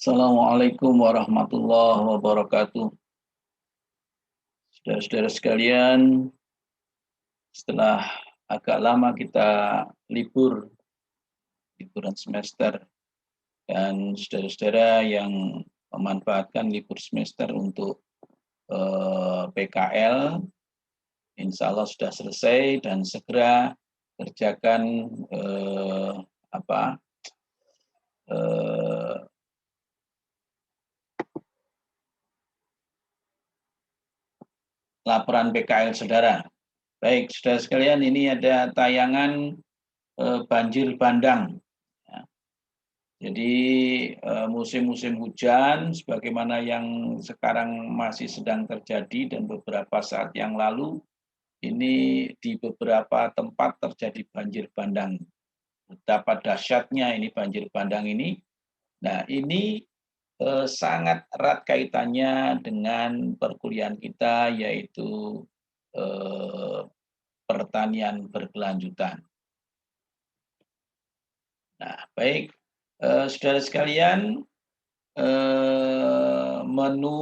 Assalamualaikum warahmatullahi wabarakatuh. Saudara-saudara sekalian, setelah agak lama kita liburan semester, dan saudara-saudara yang memanfaatkan libur semester untuk PKL, insya Allah sudah selesai dan segera kerjakan apa eh, laporan PKL saudara. Baik, saudara sekalian, ini ada tayangan banjir bandang. Ya. Jadi musim-musim hujan, sebagaimana yang sekarang masih sedang terjadi dan beberapa saat yang lalu, ini di beberapa tempat terjadi banjir bandang. Betapa dahsyatnya ini banjir bandang ini. Nah, ini sangat erat kaitannya dengan perkuliahan kita, yaitu pertanian berkelanjutan. Nah, baik, saudara sekalian, menu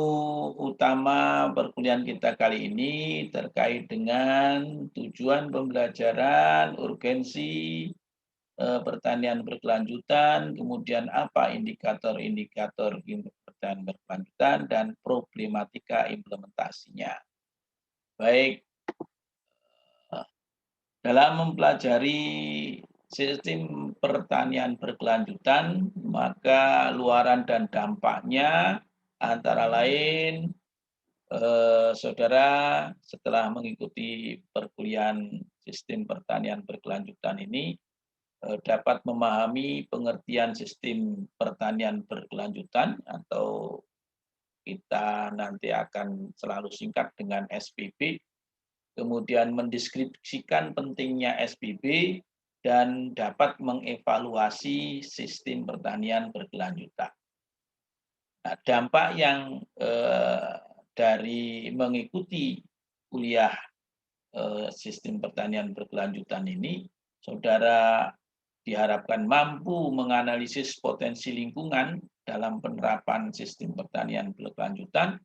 utama perkuliahan kita kali ini terkait dengan tujuan pembelajaran, urgensi pertanian berkelanjutan, kemudian apa indikator-indikator pertanian berkelanjutan, dan problematika implementasinya. Baik, dalam mempelajari sistem pertanian berkelanjutan, maka luaran dan dampaknya antara lain saudara setelah mengikuti perkuliahan sistem pertanian berkelanjutan ini dapat memahami pengertian sistem pertanian berkelanjutan atau kita nanti akan selalu singkat dengan SPB, kemudian mendeskripsikan pentingnya SPB, dan dapat mengevaluasi sistem pertanian berkelanjutan. Nah, dampak yang dari mengikuti kuliah sistem pertanian berkelanjutan ini, saudara diharapkan mampu menganalisis potensi lingkungan dalam penerapan sistem pertanian berkelanjutan,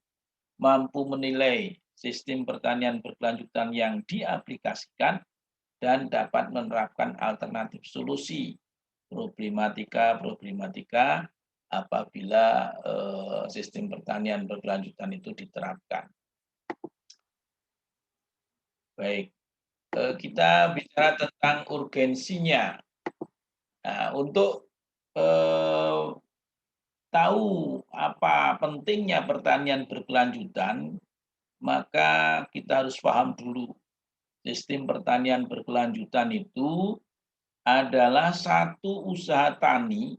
mampu menilai sistem pertanian berkelanjutan yang diaplikasikan, dan dapat menerapkan alternatif solusi problematika apabila sistem pertanian berkelanjutan itu diterapkan. Baik, kita bicara tentang urgensinya. Nah, untuk tahu apa pentingnya pertanian berkelanjutan, maka kita harus paham dulu sistem pertanian berkelanjutan itu adalah satu usaha tani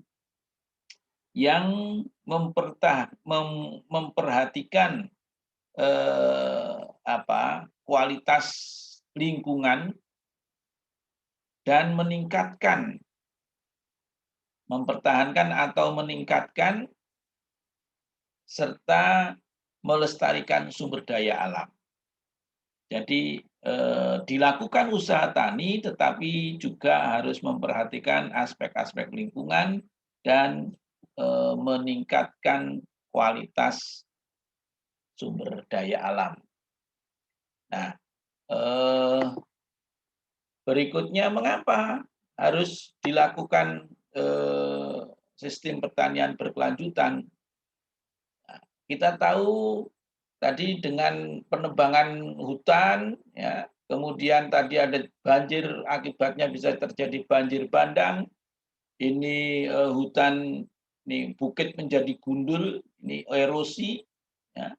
yang memperhatikan kualitas lingkungan dan mempertahankan atau meningkatkan serta melestarikan sumber daya alam. Jadi dilakukan usaha tani, tetapi juga harus memperhatikan aspek-aspek lingkungan dan meningkatkan kualitas sumber daya alam. Nah, berikutnya mengapa harus dilakukan sistem pertanian berkelanjutan? Nah, kita tahu tadi dengan penebangan hutan, ya, kemudian tadi ada banjir, akibatnya bisa terjadi banjir bandang. Ini hutan, ini bukit menjadi gundul, ini erosi. Ya.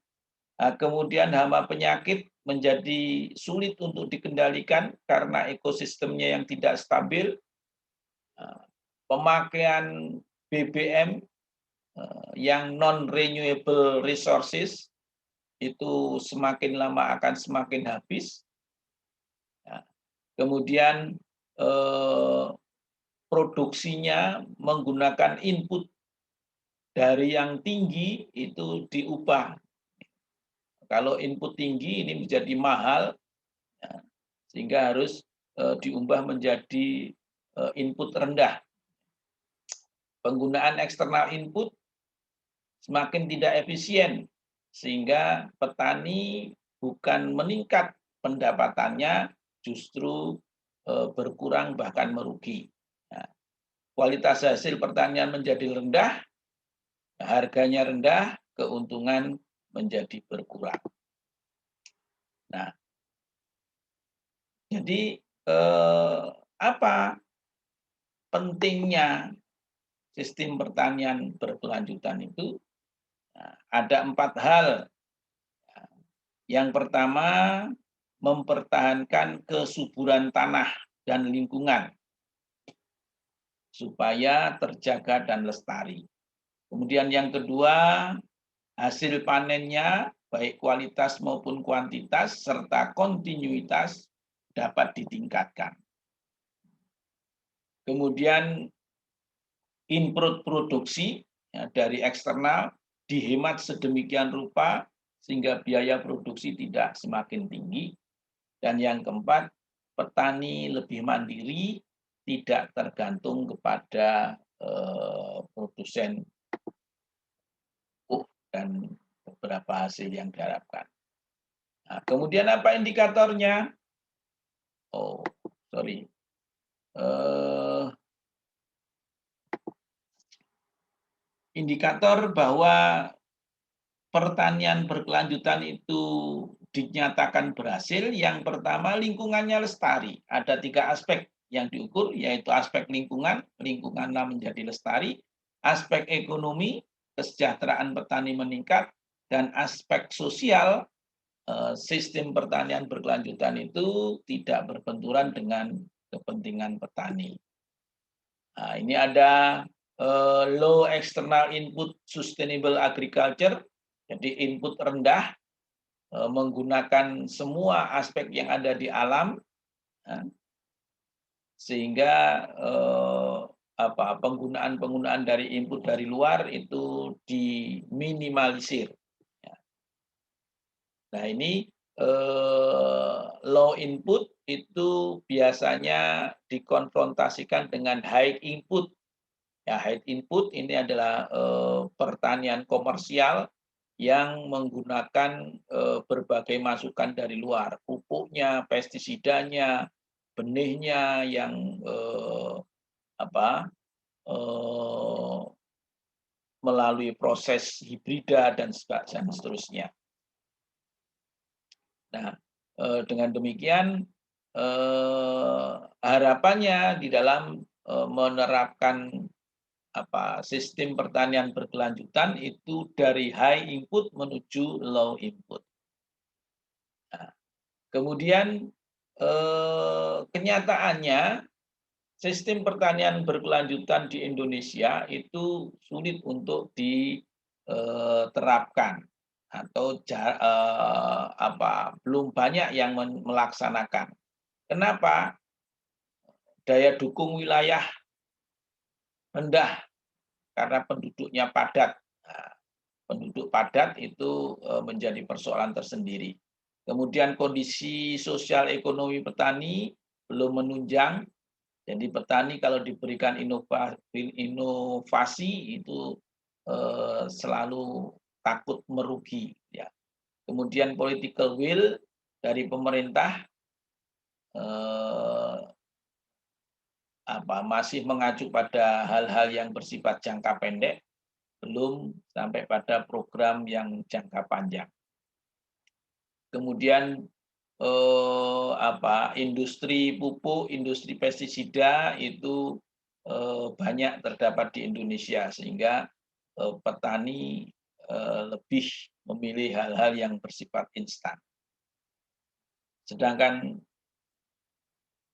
Nah, kemudian hama penyakit menjadi sulit untuk dikendalikan karena ekosistemnya yang tidak stabil. Pemakaian BBM yang non-renewable resources itu semakin lama akan semakin habis. Ya. Kemudian produksinya menggunakan input dari yang tinggi itu diubah. Kalau input tinggi ini menjadi mahal, ya, sehingga harus diubah menjadi input rendah. Penggunaan eksternal input semakin tidak efisien, sehingga petani bukan meningkat pendapatannya, justru berkurang bahkan merugi. Nah, kualitas hasil pertanian menjadi rendah, harganya rendah, keuntungan menjadi berkurang. Nah, jadi apa pentingnya sistem pertanian berkelanjutan itu? Nah, ada 4 hal. Yang pertama, mempertahankan kesuburan tanah dan lingkungan supaya terjaga dan lestari. Kemudian yang kedua, hasil panennya baik kualitas maupun kuantitas serta kontinuitas dapat ditingkatkan. Kemudian input produksi dari eksternal dihemat sedemikian rupa sehingga biaya produksi tidak semakin tinggi. Dan yang keempat, petani lebih mandiri, tidak tergantung kepada produsen dan beberapa hasil yang diharapkan. Nah, kemudian apa indikatornya? Oh, sorry. Indikator bahwa pertanian berkelanjutan itu dinyatakan berhasil. Yang pertama, lingkungannya lestari. Ada 3 aspek yang diukur, yaitu aspek lingkungan, lingkungannya menjadi lestari, aspek ekonomi, kesejahteraan petani meningkat, dan aspek sosial, sistem pertanian berkelanjutan itu tidak berbenturan dengan kepentingan petani. Nah, ini ada low external input sustainable agriculture, jadi input rendah, menggunakan semua aspek yang ada di alam, sehingga penggunaan dari input dari luar itu diminimalisir. Nah, ini low input itu biasanya dikonfrontasikan dengan high input. Ya, high input ini adalah pertanian komersial yang menggunakan berbagai masukan dari luar, pupuknya, pestisidanya, benihnya yang melalui proses hibrida dan seterusnya. Nah, dengan demikian harapannya di dalam menerapkan sistem pertanian berkelanjutan itu dari high input menuju low input. Nah, kemudian kenyataannya sistem pertanian berkelanjutan di Indonesia itu sulit untuk diterapkan atau belum banyak yang melaksanakan. Kenapa? Daya dukung wilayah rendah karena penduduknya padat. Nah, penduduk padat itu menjadi persoalan tersendiri. Kemudian kondisi sosial ekonomi petani belum menunjang. Jadi petani kalau diberikan inovasi itu selalu takut merugi. Ya. Kemudian political will dari pemerintah masih mengacu pada hal-hal yang bersifat jangka pendek, belum sampai pada program yang jangka panjang. Kemudian industri pupuk, industri pestisida itu banyak terdapat di Indonesia, sehingga petani lebih memilih hal-hal yang bersifat instan. Sedangkan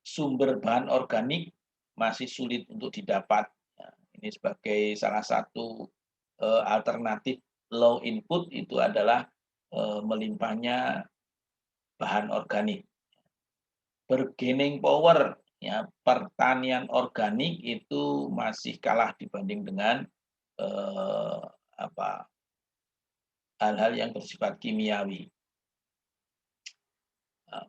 sumber bahan organik masih sulit untuk didapat. Ini sebagai salah satu alternatif low input itu adalah melimpahnya bahan organik. Bargaining power ya, pertanian organik itu masih kalah dibanding dengan hal-hal yang bersifat kimiawi.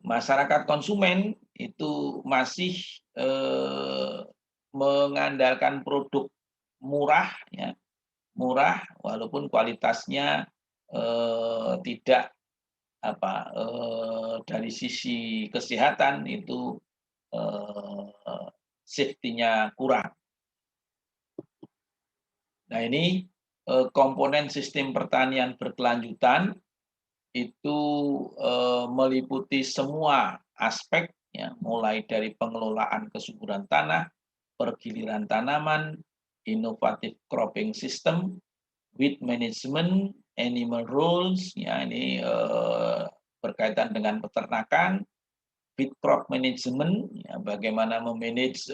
Masyarakat konsumen itu masih mengandalkan produk murah, ya, murah walaupun kualitasnya tidak dari sisi kesehatan itu safety-nya kurang. Nah ini komponen sistem pertanian berkelanjutan itu meliputi semua aspek ya, mulai dari pengelolaan kesuburan tanah, pergiliran tanaman, inovatif cropping system, weed management, animal rules, ya ini berkaitan dengan peternakan, feed crop management, ya, bagaimana memanage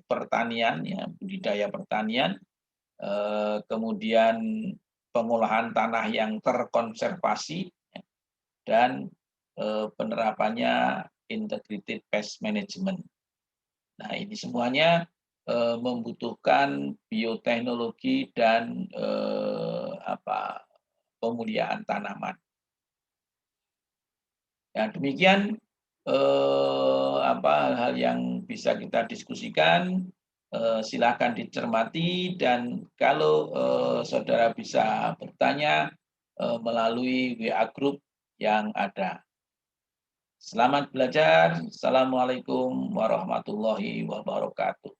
pertanian, ya, budidaya pertanian, kemudian pengolahan tanah yang terkonservasi, ya, dan penerapannya integrated pest management. Nah, ini semuanya membutuhkan bioteknologi dan pemuliaan tanaman. Ya, demikian hal yang bisa kita diskusikan. Silakan dicermati dan kalau saudara bisa bertanya melalui WA Group yang ada. Selamat belajar. Assalamualaikum warahmatullahi wabarakatuh.